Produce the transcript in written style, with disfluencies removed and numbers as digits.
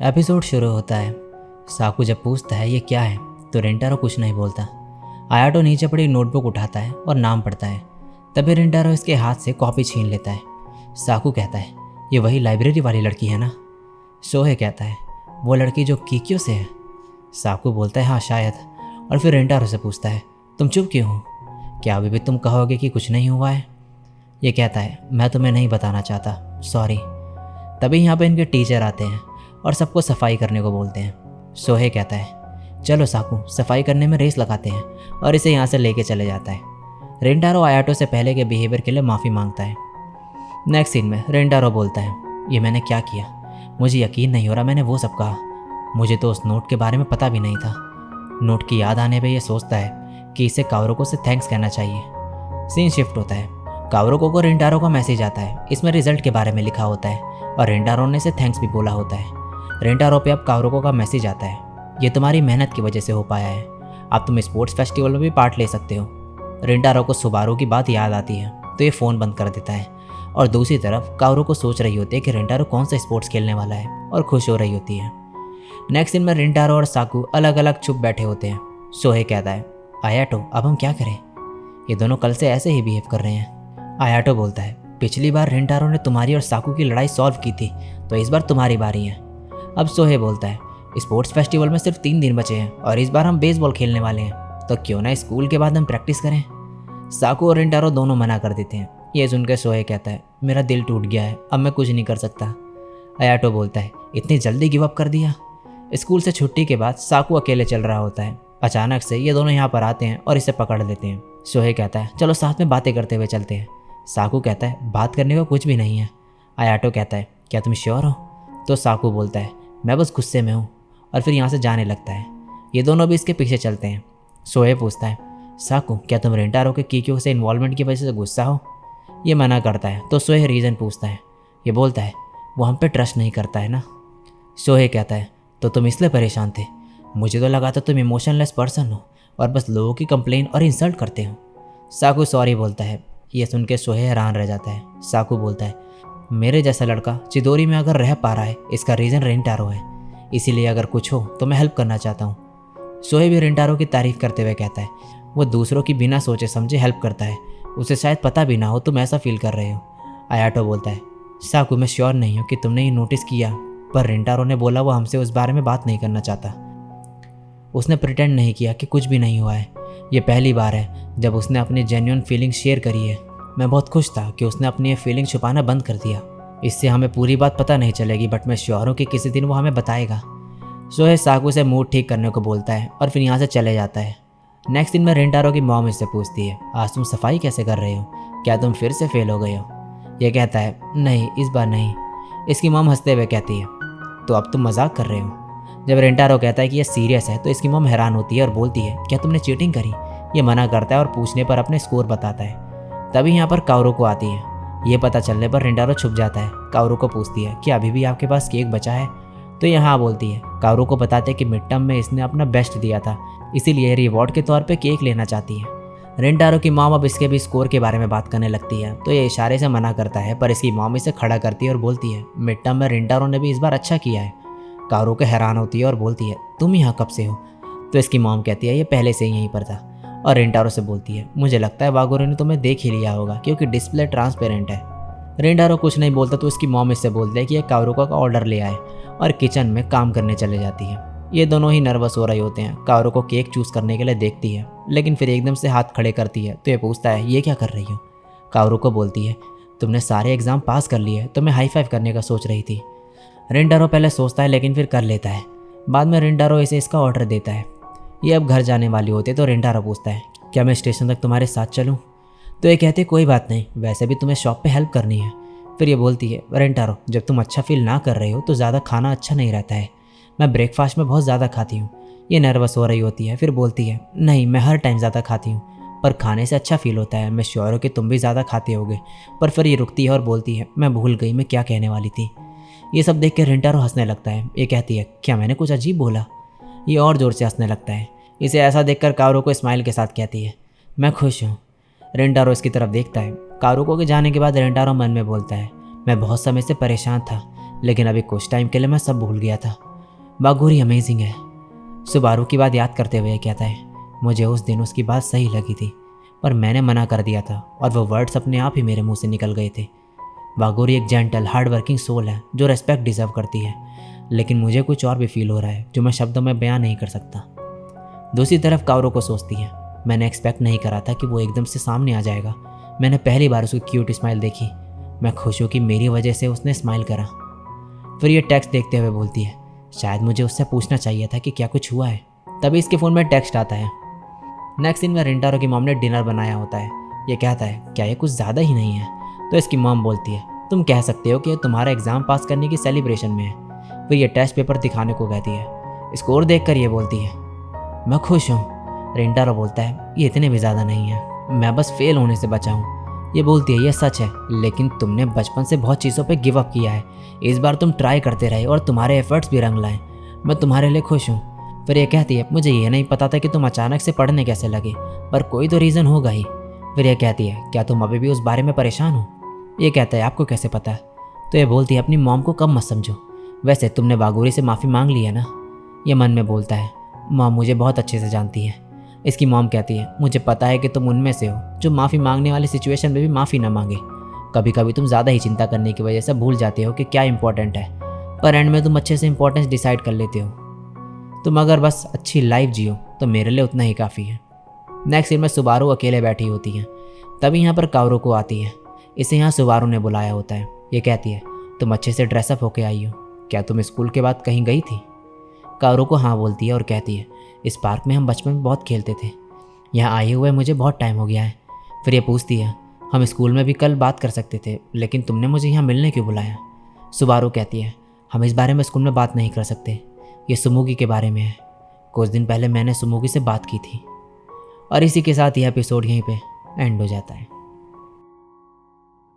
Episode शुरू होता है। साकू जब पूछता है ये क्या है तो रेंटारो कुछ नहीं बोलता। आयाटो नीचे पड़ी नोटबुक उठाता है और नाम पढ़ता है। तभी रेंटारो इसके हाथ से कॉपी छीन लेता है। साकू कहता है ये वही लाइब्रेरी वाली लड़की है ना। सोहे कहता है वो लड़की जो कीक्यो से है। साकू बोलता है हाँ शायद, और फिर रेंटारो से पूछता है तुम चुप क्यों हो, क्या अभी भी तुम कहोगे कि कुछ नहीं हुआ है। ये कहता है मैं तुम्हें नहीं बताना चाहता, सॉरी। तभी यहाँ पे इनके टीचर आते हैं और सबको सफाई करने को बोलते हैं। सोहे कहता है चलो साकू सफाई करने में रेस लगाते हैं, और इसे यहाँ से लेके चले जाता है। रेंटारो आयाटो से पहले के बिहेवियर के लिए माफ़ी मांगता है। नेक्स्ट सीन में रेंटारो बोलता है ये मैंने क्या किया, मुझे यकीन नहीं हो रहा मैंने वो सब कहा। मुझे तो उस नोट के बारे में पता भी नहीं था। नोट की याद आने पर यह सोचता है कि इसे कावरोको से थैंक्स कहना चाहिए। सीन शिफ्ट होता है। कावरोको को रेंटारो का मैसेज आता है। इसमें रिजल्ट के बारे में लिखा होता है और रेंटारो ने इसे थैंक्स भी बोला होता है। रेंटारो पे अब कावरोको का मैसेज आता है ये तुम्हारी मेहनत की वजह से हो पाया है, अब तुम स्पोर्ट्स फेस्टिवल में भी पार्ट ले सकते हो। रेंटारो को सुबारू की बात याद आती है तो ये फ़ोन बंद कर देता है, और दूसरी तरफ कावरोको सोच रही होती है कि रेंटारो कौन सा स्पोर्ट्स खेलने वाला है और खुश हो रही होती है। नेक्स्ट सीन में रेंटारो और साकू अलग अलग चुप बैठे होते हैं। सोहे कहता है आयाटो अब हम क्या करें, ये दोनों कल से ऐसे ही बिहेव कर रहे हैं। आयाटो बोलता है पिछली बार रेंटारो ने तुम्हारी और साकू की लड़ाई सॉल्व की थी, तो इस बार तुम्हारी बारी है। अब सोहे बोलता है स्पोर्ट्स फेस्टिवल में सिर्फ 3 दिन बचे हैं और इस बार हम बेसबॉल खेलने वाले हैं, तो क्यों ना स्कूल के बाद हम प्रैक्टिस करें। साकू और रेंटारो दोनों मना कर देते हैं। ये सुनकर सोहे कहता है मेरा दिल टूट गया है, अब मैं कुछ नहीं कर सकता। आयाटो बोलता है इतनी जल्दी गिव अप कर दिया। स्कूल से छुट्टी के बाद साकू अकेले चल रहा होता है। अचानक से ये दोनों यहाँ पर आते हैं और इसे पकड़ लेते हैं। सोहे कहता है चलो साथ में बातें करते हुए चलते हैं। साकू कहता है बात करने को कुछ भी नहीं है। आयाटो कहता है क्या तुम श्योर हो। तो साकू बोलता है मैं बस गुस्से में हूँ, और फिर यहाँ से जाने लगता है। ये दोनों भी इसके पीछे चलते हैं। सोहे पूछता है साकू क्या तुम रेंटारो के कीक्यो से इन्वॉल्वमेंट की वजह से गुस्सा हो। ये मना करता है तो सोहे रीज़न पूछता है। ये बोलता है वो हम पे ट्रस्ट नहीं करता है ना। सोहे कहता है तो तुम इसलिए परेशान थे, मुझे तो लगा था तुम इमोशनलेस पर्सन हो और बस लोगों की कंप्लेन और इंसल्ट करते हो। साकू सॉरी बोलता है। ये सुन के सोहे हैरान रह जाता है। साकू बोलता है मेरे जैसा लड़का चिदोरी में अगर रह पा रहा है इसका रीज़न रेंटारो है, इसीलिए अगर कुछ हो तो मैं हेल्प करना चाहता हूँ। सोहे भी रेंटारो की तारीफ़ करते हुए कहता है वो दूसरों की बिना सोचे समझे हेल्प करता है, उसे शायद पता भी ना हो तुम ऐसा फील कर रहे हो। आयाटो बोलता है साकू मैं श्योर नहीं हूँ कि तुमने ये नोटिस किया, पर रेंटारो ने बोला वो हमसे उस बारे में बात नहीं करना चाहता। उसने प्रिटेंड नहीं किया कि कुछ भी नहीं हुआ है। ये पहली बार है जब उसने अपनी जेन्युइन फीलिंग शेयर करी है। मैं बहुत खुश था कि उसने अपनी ये फीलिंग छुपाना बंद कर दिया। इससे हमें पूरी बात पता नहीं चलेगी, बट मैं श्योर हूँ कि किसी दिन वो हमें बताएगा। सोहे साकू से मूड ठीक करने को बोलता है और फिर यहाँ से चले जाता है। नेक्स्ट दिन में रेंटारो की मॉम इससे पूछती है आज तुम सफाई कैसे कर रहे हो, क्या तुम फिर से फेल हो गए हो। ये कहता है नहीं इस बार नहीं। इसकी मॉम हंसते हुए कहती है तो अब तुम मजाक कर रहे हो। जब रेंटारो कहता है कि यह सीरियस है तो इसकी मॉम हैरान होती है और बोलती है क्या तुमने चीटिंग करी। ये मना करता है और पूछने पर अपने स्कोर बताता है। तभी यहाँ पर कावरोको आती है। ये पता चलने पर रेंटारो छुप जाता है। कावरोको पूछती है कि अभी भी आपके पास केक बचा है, तो यहाँ बोलती है। कावरोको बताते हैं कि मिड टर्म में इसने अपना बेस्ट दिया था, इसीलिए रिवॉर्ड के तौर पे केक लेना चाहती है। रेंटारो की मॉम अब इसके भी स्कोर के बारे में बात करने लगती है, तो ये इशारे से मना करता है, पर इसकी मॉम इसे खड़ा करती है और बोलती है मिड टर्म में रेंटारो ने भी इस बार अच्छा किया है। कावरोको हैरान होती है और बोलती है तुम यहाँ कब से हो। तो इसकी मॉम कहती है ये पहले से ही यहीं पर था, और रेंटारो से बोलती है मुझे लगता है वागोरो ने तुम्हें देख ही लिया होगा क्योंकि डिस्प्ले ट्रांसपेरेंट है। रेंटारो कुछ नहीं बोलता तो इसकी मॉम इससे बोलती है कि ये कावरोको का ऑर्डर ले आए, और किचन में काम करने चले जाती है। ये दोनों ही नर्वस हो रहे होते हैं। कावरोको केक चूज़ करने के लिए देखती है, लेकिन फिर एकदम से हाथ खड़े करती है, तो ये पूछता है ये क्या कर रही हो। कावरोको बोलती है तुमने सारे एग्ज़ाम पास कर लिए तो मैं हाई फाइव करने का सोच रही थी। रेंटारो पहले सोचता है लेकिन फिर कर लेता है। बाद में रेंटारो इसे इसका ऑर्डर देता है। ये अब घर जाने वाली होती है तो रेंटारो पूछता है क्या मैं स्टेशन तक तुम्हारे साथ चलूँ। तो ये कहते कोई बात नहीं, वैसे भी तुम्हें शॉप पे हेल्प करनी है। फिर ये बोलती है रेंटारो जब तुम अच्छा फील ना कर रहे हो तो ज़्यादा खाना अच्छा नहीं रहता है, मैं ब्रेकफास्ट में बहुत ज़्यादा खाती हूँ। ये नर्वस हो रही होती है, फिर बोलती है नहीं मैं हर टाइम ज़्यादा खाती हूँ, पर खाने से अच्छा फील होता है, मैं श्योर हूँ कि तुम भी ज़्यादा खाते होगे। पर फिर ये रुकती है और बोलती है मैं भूल गई मैं क्या कहने वाली थी। ये सब देख के रेंटारो हंसने लगता है। ये कहती है क्या मैंने कुछ अजीब बोला। ये और ज़ोर से हंसने लगता है। इसे ऐसा देखकर कावरोको स्माइल के साथ कहती है मैं खुश हूँ। रेंटारो इसकी तरफ देखता है। कावरोको के जाने के बाद रेंटारो मन में बोलता है मैं बहुत समय से परेशान था, लेकिन अभी कुछ टाइम के लिए मैं सब भूल गया था। बागोरी अमेजिंग है। सुबारू की बात याद करते हुए कहता है, मुझे उस दिन उसकी बात सही लगी थी, पर मैंने मना कर दिया था और वो वर्ड्स अपने आप ही मेरे मुंह से निकल गए थे। बागोरी एक जेंटल हार्ड वर्किंग सोल है जो रेस्पेक्ट डिजर्व करती है, लेकिन मुझे कुछ और भी फील हो रहा है जो मैं शब्दों में बयां नहीं कर सकता। दूसरी तरफ काओरू को सोचती है, मैंने एक्सपेक्ट नहीं करा था कि वो एकदम से सामने आ जाएगा। मैंने पहली बार उसकी क्यूट स्माइल देखी। मैं खुश हूँ कि मेरी वजह से उसने स्माइल करा। फिर ये टेक्स्ट देखते हुए बोलती है, शायद मुझे उससे पूछना चाहिए था कि क्या कुछ हुआ है। तभी इसके फ़ोन में टेक्स्ट आता है। नेक्स्ट सीन में रिंटारो की मॉम ने डिनर बनाया होता है। ये कहता है, क्या ये कुछ ज़्यादा ही नहीं है? तो इसकी मॉम बोलती है, तुम कह सकते हो कि ये तुम्हारा एग्ज़ाम पास करने की सेलिब्रेशन में है। फिर ये टेस्ट पेपर दिखाने को कहती है। स्कोर देखकर ये बोलती है, मैं खुश हूँ। रिंटारो बोलता है, ये इतने भी ज़्यादा नहीं है, मैं बस फेल होने से बचा हूँ। ये बोलती है, ये सच है, लेकिन तुमने बचपन से बहुत चीज़ों पे गिव अप किया है। इस बार तुम ट्राई करते रहे और तुम्हारे एफर्ट्स भी रंग लाए। मैं तुम्हारे लिए खुश हूँ। फिर ये कहती है, मुझे ये नहीं पता था कि तुम अचानक से पढ़ने कैसे लगे, पर कोई तो रीज़न होगा ही। फिर ये कहती है, क्या तुम अभी भी उस बारे में परेशान हो? ये कहता है, आपको कैसे पता? तो ये बोलती है, अपनी मॉम को कम मत समझो। वैसे तुमने बागोरी से माफ़ी मांग ली है ना? ये मन में बोलता है, मॉम मुझे बहुत अच्छे से जानती है। इसकी मॉम कहती है, मुझे पता है कि तुम उनमें से हो जो माफ़ी मांगने वाली सिचुएशन में भी माफ़ी ना मांगे। कभी कभी तुम ज़्यादा ही चिंता करने की वजह से भूल जाते हो कि क्या इंपॉर्टेंट है, पर एंड में तुम अच्छे से इंपॉर्टेंस डिसाइड कर लेते हो। तुम अगर बस अच्छी लाइफ जियो तो मेरे लिए उतना ही काफ़ी है। नेक्स्ट सीन में सुबारू अकेले बैठी होती है। तभी यहाँ पर काओरू को आती है। इसे यहाँ सुबारू ने बुलाया होता है। ये कहती है, तुम अच्छे से ड्रेसअप होके आई हो, क्या तुम स्कूल के बाद कहीं गई थी? काओरू को हाँ बोलती है और कहती है, इस पार्क में हम बचपन में बहुत खेलते थे, यहाँ आए हुए मुझे बहुत टाइम हो गया है। फिर ये पूछती है, हम स्कूल में भी कल बात कर सकते थे, लेकिन तुमने मुझे यहाँ मिलने क्यों बुलाया? सुबारू कहती है, हम इस बारे में स्कूल में बात नहीं कर सकते, ये सुमुगी के बारे में है। कुछ दिन पहले मैंने सुमुगी से बात की थी। और इसी के साथ यह एपिसोड यहीं पे एंड हो जाता है।